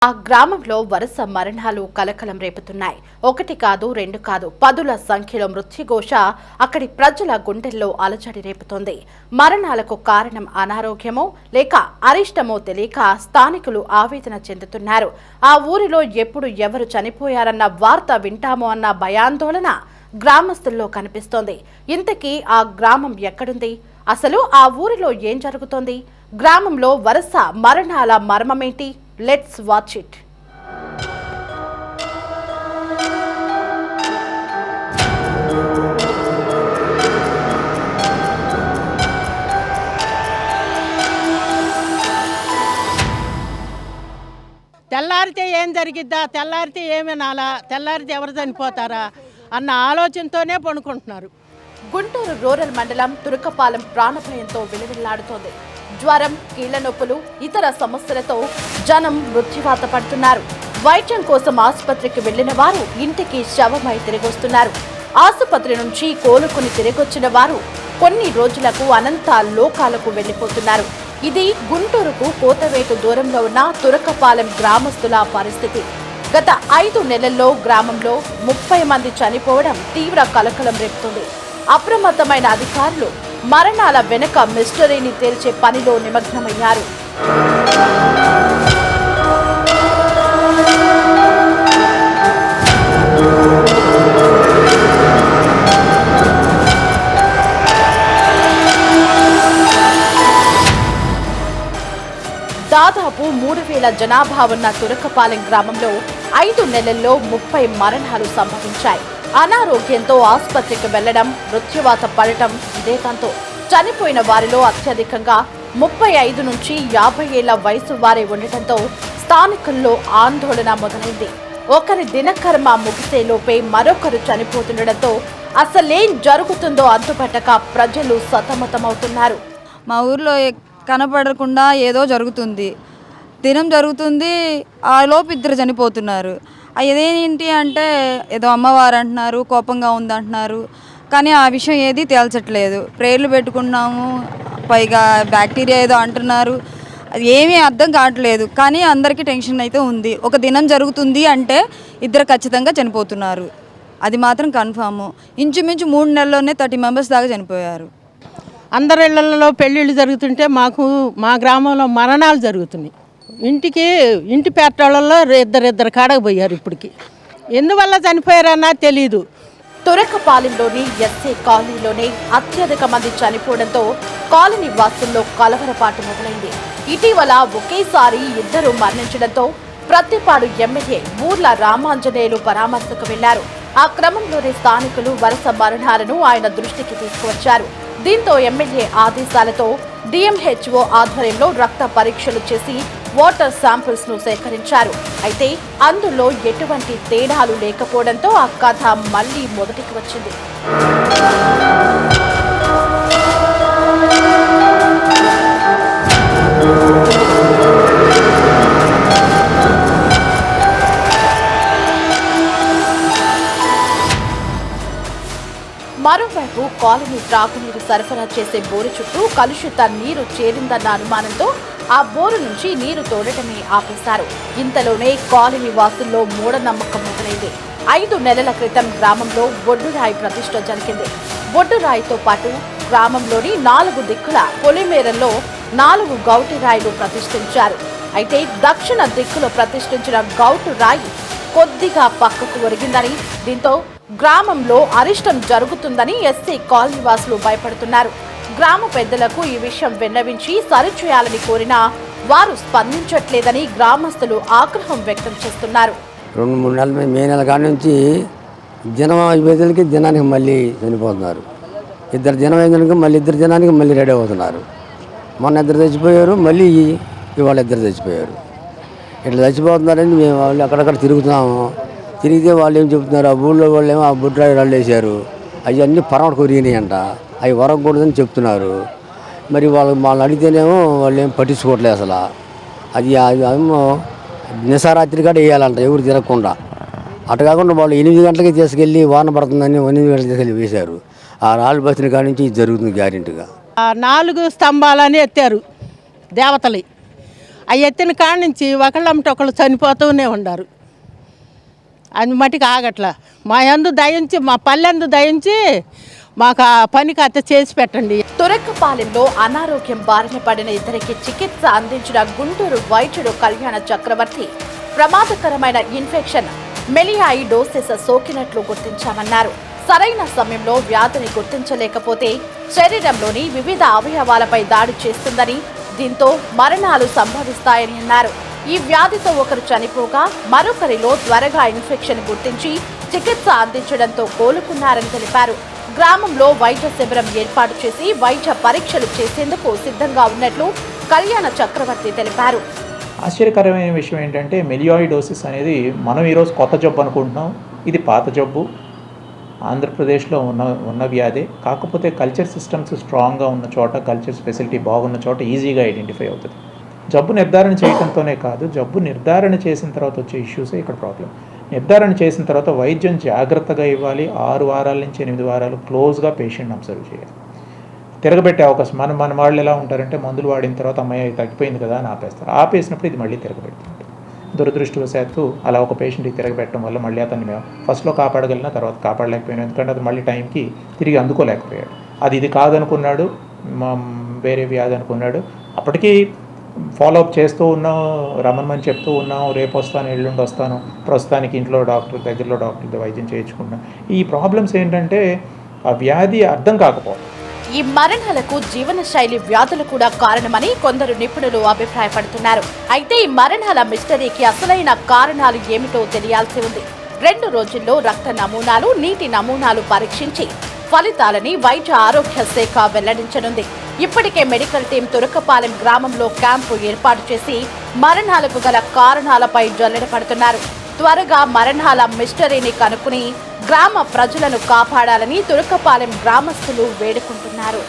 ఆ గ్రామంలో వరుస మరణాలు కలకలం రేపుతున్నాయి. ఒకటి కాదు, రెండు కాదు, పదుల సంఖ్యలో మృత్యుఘోష అక్కడి ప్రజల గుండెల్లో అలజడి రేపుతోంది. మరణాలకు కారణం అనారోగ్యమో లేక అరిష్టమో తెలియక స్థానికులు ఆవేదన చెందుతున్నారు. ఆ ఊరిలో ఎప్పుడు ఎవరు చనిపోయారన్న వార్త వింటామో అన్న భయాందోళన గ్రామస్తుల్లో కనిపిస్తోంది. ఇంతకీ ఆ గ్రామం ఎక్కడుంది? అసలు ఆ ఊరిలో ఏం జరుగుతోంది? గ్రామంలో వరుస మరణాల మర్మమేంటి? Let's watch it. తెల్లారితే ఏం జరిగిద్దా, తెల్లారితే ఏమనాలా, తెల్లారితే ఎవరు చనిపోతారా అన్న ఆలోచనతోనే పడుకుంటున్నారు. గుంటూరు రూరల్ మండలం తురకపాలెం ప్రాణభయంతో విలవిల్లాడుతోంది. జ్వరం, కీళ్ల నొప్పులు, ఇతర సమస్యలతో జనం మృత్యువాత పడుతున్నారు. వైద్యం కోసం ఆసుపత్రికి వెళ్లిన వారు ఇంటికి శవమై తిరిగొస్తున్నారు. ఆసుపత్రి నుంచి కోలుకుని తిరిగొచ్చిన వారు కొన్ని రోజులకు అనంత లోకాలకు వెళ్లిపోతున్నారు. ఇది గుంటూరుకు కోతవేటు దూరంలో ఉన్న తురకపాలెం గ్రామస్తుల పరిస్థితి. గత 5 నెలల్లో గ్రామంలో 30 మంది చనిపోవడం తీవ్ర కలకలం రేపుతుంది. అప్రమత్తమైన అధికారులు మరణాల వెనుక మిస్టరీని తేల్చే పనిలో నిమగ్నమయ్యారు. దాదాపు 3000 జనాభా ఉన్న తురకపాలెం గ్రామంలో 5 నెలల్లో 30 మరణాలు సంభవించాయి. అనారోగ్యంతో ఆసుపత్రికి వెళ్లడం, మృత్యువాత పడటం ఇదే తంతు. చనిపోయిన వారిలో అత్యధికంగా 35 నుంచి 50 ఏళ్ల వయసు వారే ఉండటంతో స్థానికుల్లో ఆందోళన మొదలైంది. ఒకరి దినకర్మ ముగిసేలోపే మరొకరు చనిపోతుండటంతో అసలేం జరుగుతుందో అంతుపట్టక ప్రజలు సతమతమవుతున్నారు. మా ఊర్లో కనపడకుండా ఏదో జరుగుతుంది, దినం జరుగుతుంది, ఆ లోపు 2 చనిపోతున్నారు. అదేంటి అంటే ఏదో అమ్మవారు అంటున్నారు, కోపంగా ఉందంటున్నారు, కానీ ఆ విషయం ఏది తేల్చట్లేదు. ప్రేర్లు పెట్టుకున్నాము, పైగా బ్యాక్టీరియా ఏదో అంటున్నారు, అది ఏమీ అర్థం కావట్లేదు. కానీ అందరికీ టెన్షన్ అయితే ఉంది. ఒక దినం జరుగుతుంది అంటే 2 ఖచ్చితంగా చనిపోతున్నారు, అది మాత్రం కన్ఫాము. ఇంచుమించు 3 నెలల్లోనే 30 మెంబర్స్ దాకా చనిపోయారు. అందరి ఇళ్లలో పెళ్ళిళ్ళు జరుగుతుంటే మా గ్రామంలో మరణాలు జరుగుతున్నాయి. ఇంటి పేటలలో ఇద్దరు కాడకు పోయారు. ఇప్పటికి ఎందువల్ల చనిపోయారన్నా తెలీదు. తురకపాలెంలోని ఎస్సీ కాలనీలోనే అత్యధిక మంది చనిపోవడంతో కాలనీ వాసుల్లో కలవరపాటు మొదలైంది. ఇటీవల ఒకేసారి 2 మరణించడంతో ప్రత్తిపాడు ఎమ్మెల్యే ఊర్ల రామాంజనేయులు పరామర్శకు వెళ్లారు. ఆ క్రమంలోనే స్థానికులు వరుస మరణాలను ఆయన దృష్టికి తీసుకువచ్చారు. దీంతో ఎమ్మెల్యే ఆదేశాలతో డిఎంహెచ్ఓ ఆధ్వర్యంలో రక్త పరీక్షలు చేసి వాటర్ శాంపిల్స్ ను సేకరించారు. అయితే అందులో ఎటువంటి తేడాలు లేకపోవడంతో ఆ కథ మళ్లీ మొదటికి వచ్చింది. మరోవైపు కాలనీ త్రాగునీరు సరఫరా చేసే బోరు చుట్టూ కలుషిత నీరు చేరిందన్న అనుమానంతో ఆ బోరు నుంచి నీరు తోడటమే ఆపేశారు. ఇంతలోనే కాలనీ వాసుల్లో మూఢనమ్మకం మొదలైంది. 5 నెలల క్రితం గ్రామంలో బొడ్డురాయి ప్రతిష్ఠ జరిగింది. బొడ్డురాయితో పాటు గ్రామంలోని 4 దిక్కుల పొలిమేరల్లో 4 గౌటి రాయిలు ప్రతిష్ఠించారు. అయితే దక్షిణ దిక్కులో ప్రతిష్ఠించిన గౌటు రాయి కొద్దిగా పక్కకు ఒరిగిందని, దీంతో గ్రామంలో అరిష్టం జరుగుతుందని ఎస్సీ కాలనీ వాసులు భయపడుతున్నారు. గ్రామ పెద్దలకు ఈ విషయం విన్నవించి సరిచేయాలని కోరినా వారు స్పందించట్లేదని గ్రామస్తులు ఆగ్రహం వ్యక్తం చేస్తున్నారు. 2-3 నెలల మే నెల కాడి నుంచి జనం అయిపోయేదానికి దినానికి మళ్ళీ చనిపోతున్నారు. 2 దినం అయినాక మళ్ళీ 2 దినానికి మళ్ళీ రెడీ అవుతున్నారు. మొన్న 2 చచ్చిపోయారు, మళ్ళీ ఇవాళ 2 చచ్చిపోయారు. ఇట్లా చచ్చిపోతున్నారని మేము వాళ్ళు అక్కడక్కడ తిరుగుతున్నాము. తిరిగితే వాళ్ళు ఏం చెప్తున్నారు, ఆ ఊళ్ళో వాళ్ళు ఏమో ఆ బుడ్రాయి రాళ్ళు వేశారు, అవి అన్నీ పరమట కొరిగినాయి అంట, అవి వరకూడదని చెప్తున్నారు. మరి వాళ్ళని అడిగితేనేమో వాళ్ళు ఏం పట్టించుకోవట్లేదు అసలు. అది ఏమో నిశారాత్రి కాడ వేయాలంట, ఎవరు తిరగకుండా. అటు కాకుండా వాళ్ళు 8 గంటలకి తీసుకెళ్ళి వాన పడుతుందని 8 గంటలకు తీసుకెళ్ళి వేశారు. ఆ రాళ్ళు బస్తిన కాడి నుంచి ఇది జరుగుతుంది గ్యారెంటీగా. 4 స్తంభాలని ఎత్తారు దేవతలు. ఆ ఎత్తిన కాడ నుంచి ఒకళ్ళమ్మట ఒకళ్ళు చనిపోతూనే ఉన్నారు. అది మటుకు ఆగట్లా. మా యందు దయించి, మా పల్లెందు దయించి మాకు ఆ పనికి అత్త చేసి పెట్టండి. తురకపాలెంలో అనారోగ్యం బారిన పడిన ఇద్దరికి చికిత్స అందించిన గుంటూరు వైద్యుడు కళ్యాణ చక్రవర్తి ప్రమాదకరమైన ఇన్ఫెక్షన్ మెలియాయిడోసిస్ సోకినట్లు గుర్తించామన్నారు. సరైన సమయంలో వ్యాధిని గుర్తించలేకపోతే శరీరంలోని వివిధ అవయవాలపై దాడి చేస్తుందని, దీంతో మరణాలు సంభవిస్తాయని అన్నారు. ఈ వ్యాధితో ఒకరు చనిపోగా మరొకరిలో త్వరగా ఇన్ఫెక్షన్ గుర్తించి చికిత్స అందించడంతో కోలుకున్నారని తెలిపారు. గ్రామంలో వైద్య శిబిరం ఏర్పాటు చేసి వైద్య పరీక్షలు చేసేందుకు సిద్ధంగా ఉన్నట్లు కళ్యాణ చక్రవర్తి తెలిపారు. ఆశ్చర్యకరమైన విషయం ఏంటంటే మెలియాయిడోసిస్ అనేది మనం ఈరోజు కొత్త జబ్బు అనుకుంటున్నాం. ఇది పాత జబ్బు, ఆంధ్రప్రదేశ్లో ఉన్న వ్యాధి. కాకపోతే కల్చర్ సిస్టమ్స్ స్ట్రాంగ్గా ఉన్న చోట, కల్చర్ ఫెసిలిటీ బాగున్న చోట ఈజీగా ఐడెంటిఫై అవుతుంది. జబ్బు నిర్ధారణ చేయడంతోనే కాదు, జబ్బు నిర్ధారణ చేసిన తర్వాత వచ్చే ఇష్యూసే ఇక్కడ ప్రాబ్లం. నిర్ధారణ చేసిన తర్వాత వైద్యం జాగ్రత్తగా ఇవ్వాలి. 6 వారాల నుంచి 8 వారాలు క్లోజ్గా పేషెంట్ని అబ్జర్వ్ చేయాలి. తిరగబెట్టే అవకాశం మన వాళ్ళు ఎలా ఉంటారంటే మందులు వాడిన తర్వాత అమ్మాయి తగ్గిపోయింది కదా అని ఆపేస్తారు. ఆపేసినప్పుడు ఇది మళ్ళీ తిరగబెడుతుంది. దురదృష్టవశాత్తు అలా ఒక పేషెంట్కి తిరగబెట్టడం వల్ల మళ్ళీ అతన్ని మేము ఫస్ట్లో కాపాడగలిగిన తర్వాత కాపాడలేకపోయాను. ఎందుకంటే అది మళ్ళీ టైంకి తిరిగి అందుకోలేకపోయాడు. ఇది కాదనుకున్నాడు, వేరే వ్యాధి అనుకున్నాడు. అప్పటికీ ఫాలోఅప్ చేస్తూ ఉన్నాం, రమ్మని చెప్తూ ఉన్నాం, రేపు వస్తాను, ఎల్లుండి వస్తాను, ప్రస్తుతానికి ఇంట్లో దగ్గరలో డాక్టర్ వైద్యం చేయించుకున్నాం. ఈ ప్రాబ్లమ్స్ ఏంటంటే ఆ వ్యాధి అర్థం కాకపోవడం. ఈ మరణాలకు జీవనశైలి వ్యాధులు కూడా కారణమని కొందరు నిపుణులు అభిప్రాయపడుతున్నారు. అయితే ఈ మరణాల మిస్టరీకి అసలైన కారణాలు ఏమిటో తెలియాల్సి ఉంది. 2 రోజుల్లో రక్త నమూనాలు, నీటి నమూనాలు పరీక్షించి ఫలితాలని వైద్య ఆరోగ్య శాఖ వెల్లడించనుంది. ఇప్పటికే మెడికల్ టీం తురకపాలెం గ్రామంలో క్యాంపు ఏర్పాటు చేసి మరణాలకు గల కారణాలపై జల్లెడ పడుతున్నారు. త్వరగా మరణాల మిస్టరీని కనుక్కుని గ్రామ ప్రజలను కాపాడాలని తురకపాలెం గ్రామస్తులు వేడుకుంటున్నారు.